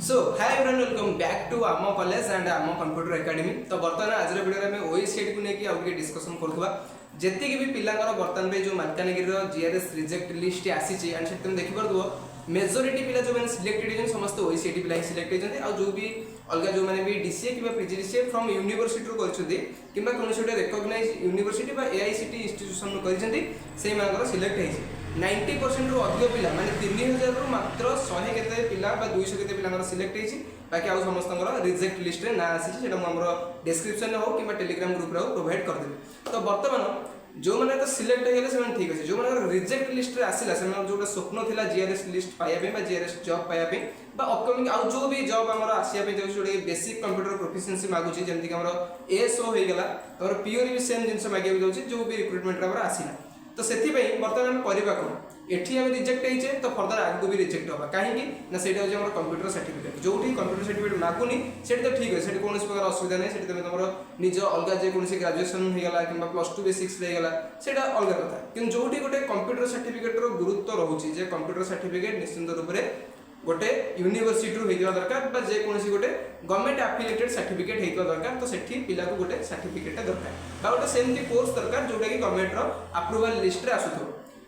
So hi everyone welcome back to आम college and आम computer academy. तो बर्तमान आज वीडियो में ओएसीटी को लेकिन आगे डिस्कसन करथबा जेति भी पिलांगर बर्तमान पे जो मालकानगिरी जीआरएस रिजेक्ट लिस्ट आसी एंड से तुम देखि परदो मेजॉरिटी पिला जो मैंने सिलेक्टेड होजन समस्त ओएसीटी पिला सिलेक्ट होजन आ जो भी अलग जो मैंने भी डीसीए किबा पीजीडीसीए फ्रॉम यूनिवर्सिटी रो करछथि किबा कोनोसी गोटे रिकॉग्नाइज्ड यूनिवर्सिटी बा एआईसीटी इंस्टीट्यूशन रो करछथि सेही मानकर सिलेक्ट हेछि 90% रु अधिक पिला माने 3000 रु मात्र 100 केते पिला बा 200 केते पिलांगर सिलेक्ट हेछि बाकी आउ समस्तंगर रिजेक्ट लिस्ट रे ना आसी सेटा हमरो डिस्क्रिप्शन रे हो किबा टेलीग्राम ग्रुप रे प्रोवाइड कर देबे। तो वर्तमान जो माने तो सिलेक्ट हेले से ठीक अछि जो माने रिजेक्ट लिस्ट रे आसीला से जोटा स्वप्न थिला जीआरएस लिस्ट पाया पे बा जीआरएस जॉब पाया पे बा अपकमिंग आउ जो भी जॉब हमरो आसिया पे जो जोटे बेसिक कंप्यूटर प्रोफिशिएंसी मागु छी जेंति हमरो एएसओ हे गेला और पीओ भी सेम जिंस मागे भी जाउछि जो भी रिक्रूटमेंट रे हमरो आसीला। तो सेति पई वर्तमान हम करबा को एठी हम रिजेक्ट हेचे तो फर्दर आगु भी रिजेक्ट होबा काहे कि ना सेटा हो हमर कंप्यूटर सर्टिफिकेट जोठी कंप्यूटर सर्टिफिकेट मागुनी सेटा तो ठीक है सेटा कोनोस प्रकार असुविधा नै सेटा तमरो निज अलगा जे कोनोसी ग्रेजुएशन हे गेला किबा +2 बेसिक्स रे गेला सेटा अलगा कथा किन जोठी गोटे कंप्यूटर सर्टिफिकेट रो गुरुत्व रहउची जे कंप्यूटर सर्टिफिकेट निश्चित रूप रे गोटे यूनिवर्सिटी रो हेइवा दरकार बा जे कोनोसी गोटे गवर्नमेंट एफिलिएटेड सर्टिफिकेट हेइवा दरकार तो सेठी पिला को गोटे सर्टिफिकेट दरकार बा गोटे सेमती कोर्स दरकार जोटा कि गवर्नमेंट रो अप्रूवल लिस्ट रे आसुथो।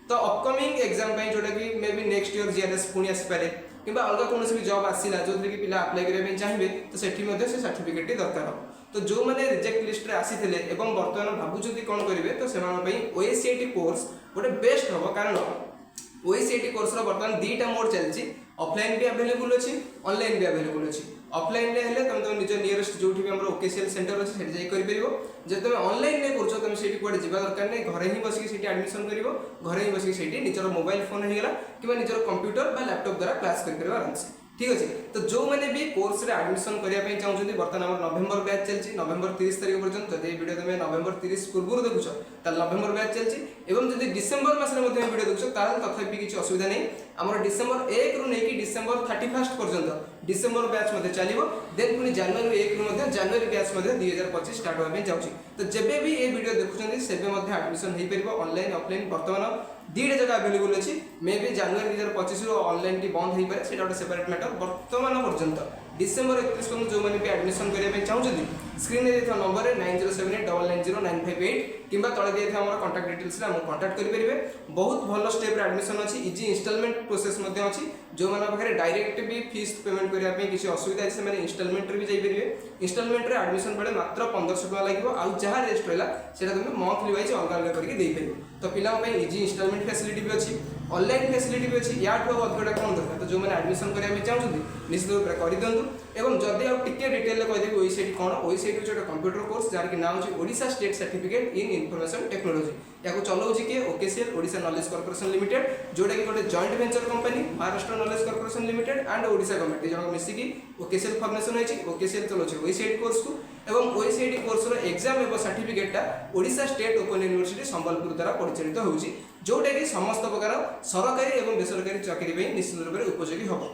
तो अपकमिंग एग्जाम पे जोटा कि may be next year GRS पुणी आसी पारे किबा अलग कोनोसी भी जॉब आसीला जो कि पिला अप्लाई करिया पे चाहिबे तो सेठी मध्ये से सर्टिफिकेट दरकार हो। तो जो माने रिजेक्ट लिस्ट रे आसीथिले एवं वर्तमान भाबुचंती कोन करिवे तो सेमान पई ओएसीटी कोर्स गोटे बेस्ट हो कारण ओएसीटी कोर्स रो वर्तमान दीटा मोड चलची ऑफलाइन भी अवेलेबल अछि ऑनलाइन भी अवेलेबल अछि। ऑफलाइन रे हेले तुम निज नियरेस्ट जोठी भी हमरो ओकेसीएल सेंटर अछि सेठी जाई करि परिबो जे तुम ऑनलाइन रे करछो तुम सेठी कोड जिबा दरकार नै घरे ही बसिक सेठी एडमिशन करिवो घरे ही बसिक सेठी निजर मोबाइल फोन हे गेला किबा निजर कंप्यूटर बा लैपटॉप द्वारा क्लास करि परिबो आराम से ठीक अछि। तो जो माने भी कोर्स रे एडमिशन करिया पे चाहउछथि वर्तमान हमर नवंबर बैच चलछि नवंबर 30 तारिख पर्यंत जदि वीडियो तमे नवंबर 30 पूर्व देखुछो त नवंबर बैच चलछि एवं जदि डिसेंबर मास रे मध्ये वीडियो देखुछो ताल तथापि किछि असुविधा नै हमर डिसेंबर 1 रु नै कि डिसेंबर 31 पर्यंत डिसेंबर बैच मध्ये चलिबो देन पुनी जनवरी 1 रु मध्ये जनवरी बैच मध्ये 2025 स्टार्ट होबे जाउछि। तो जेबे भी ए वीडियो देखुछन्ति सेबे मध्ये एडमिशन हेइ परिबो ऑनलाइन ऑफलाइन वर्तमान दीटा जगह अवेलेबल अछि मे बी जनवरी 2025 रो ऑनलाइन टी बंद हेइ पारे सेटा गोटे सेपरेट मैटर वर्तमान पर्यंत डिसेंबर 31 पर्यंत जो माने भी एडमिशन करिया पे चाहउछथि स्क्रीन रे देखा नंबर रे 9078990958 किबा तळे देथा हमर कांटेक्ट डिटेल्स रे हम कांटेक्ट करि परिबे। बहुत भलो स्टेप रे एडमिशन अछि इजी इंस्टॉलमेंट प्रोसेस मध्ये अछि जो माने बखरे डायरेक्ट भी फीस पेमेंट करिया पे किछि असुविधा अछि माने इंस्टॉलमेंट रे भी जाई परिबे इंस्टॉलमेंट रे एडमिशन पड़े मात्र 1500 टका लागिवो आ जहा रेस्ट रहला सेटा तुम मंथली वाइज अलग अलग करके देई परिबे। तो पिला पे इजी इंस्टॉलमेंट फैसिलिटी भी अछि ऑनलाइन फैसिलिटी भी अछि या ठो अधिकटा कोन दरकार तो जो माने एडमिशन करिया पे चाहउछथि निश्चित रूप रे करि दंतु एवं जदि आ टिके डिटेल कहि देबी ओईसीटी कोन ओईसीटी जो कंप्यूटर कोर्स जार के नाम अछि Odisha state certificate in information technology याको चलाउछि के ओकेसीएल ओडिशा नॉलेज कॉर्पोरेशन लिमिटेड जोटा कि गोटे joint venture company Maharashtra knowledge corporation limited and Odisha government जन मिसी की ओकेसीएल फॉर्मेशन होइछि ओकेसीएल चलाउछि ओईसीटी कोर्स को एवं ओईसीटी कोर्स रो एग्जाम एवं सर्टिफिकेटटा Odisha State Open University Sambalpur द्वारा परिचालित होउछि जोटा कि समस्त प्रकार सरकारी एवं बेसरकारी चाकरी पे निश्चित रूप से उपयोगी होबो।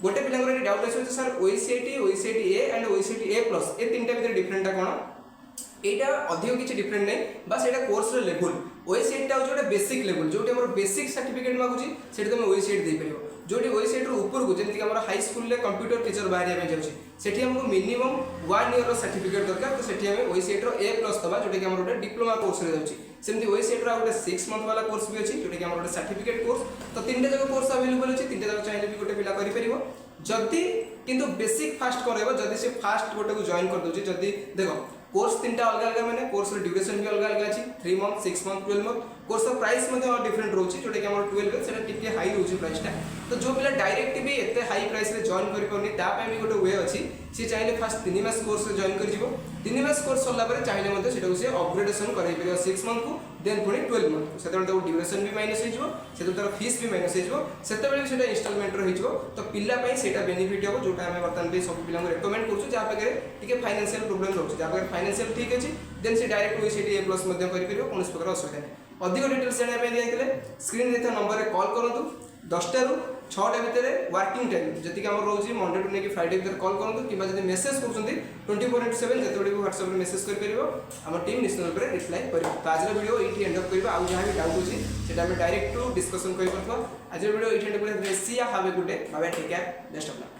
गोटे पिलांगर डाउट अछि sir OECT OECT A and OECT A plus A तीनटा भीतर डिफरेंटटा कोन एटा अधिक किछि डिफरेंट नै बस एटा कोर्स रो लेवल ओईसीटी टा जोटा बेसिक लेवल जोटी हमर बेसिक सर्टिफिकेट मागुची सेटा तुम ओईसीटी दे परिबो जोटी ओईसीटी रो ऊपर को जेंति हमर हाई स्कूल ले कंप्यूटर टीचर बाहरिया में जाउची सेठी हमको मिनिमम 1 ईयर रो सर्टिफिकेट दरकार तो सेठी हम ओईसीटी रो ए प्लस दबा जोटी कि हमर गोटे डिप्लोमा कोर्स रे जाउची सेमति ओईसीटी रो गोटे 6 मंथ वाला कोर्स भी अछि जोटी कि हमर गोटे सर्टिफिकेट कोर्स तो तीनटा जगह कोर्स अवेलेबल अछि तीनटा जगह चाहिले भी गोटे पिला करि परिबो जदि किंतु बेसिक फास्ट करबो जदि से फास्ट गोटे को जॉइन कर दोची जदि देखो कोर्स तीनटा अलग अलग माने कोर्स रो ड्यूरेशन भी अलग अलग अछि 3 मंथ 6 मंथ 12 मंथ कोर्स रो प्राइस मध्ये डिफरेंट रहउची जोटा कि हमर 12 रे सेटा टिके हाई रहउची प्राइस ता तो जो पिला डायरेक्ट भी एते हाई प्राइस रे जॉइन करि परनी ता पे भी गोटे वे अछि से चाहिले फास्ट 3 मास कोर्स रे जॉइन करि जिवो 3 मास कोर्स सरला परे चाहिले मध्ये सेटा से अपग्रेडेशन करै परियो 6 मंथ को देन पुनी 12 मंथ सेते तो ड्यूरेशन भी माइनस हो जिवो सेते तर फीस भी माइनस हो जिवो सेते बेले सेटा इंस्टॉलमेंट रो हो जिवो तो पिला पई सेटा बेनिफिट हो जोटा हमें वर्तमान पे सब पिला को रेकमेंड करछु जा पके टिके फाइनेंशियल प्रॉब्लम रहउची जा पके फाइनेंशियल ठीक अछि देन से डायरेक्ट ओईसीटी ए प्लस मध्ये करि परियो कोनस प्रकार असुविधा नै अधिक डिटेल्स जानिया पे दियैतले स्क्रीन देता नंबर रे कॉल करंतु 10टा रु 6टा भितर वर्किंग टाइम जति हमर रहउची मंडे टू ने कि फ्राइडे भितर कॉल करंतु किबा जदि मेसेज करछन्ती 24/7 जतोडी भी WhatsApp रे मेसेज कर परिबो हमर टीम निश्चित रूप रे रिप्लाई करिवो। तो आज वीडियो एठी एंड अप करबा आ जहा भी डाउट होची सेटा हम डायरेक्ट टू डिस्कशन करि परथवा आज वीडियो एठी एंड अप करे सी have a good day bye take care best of luck.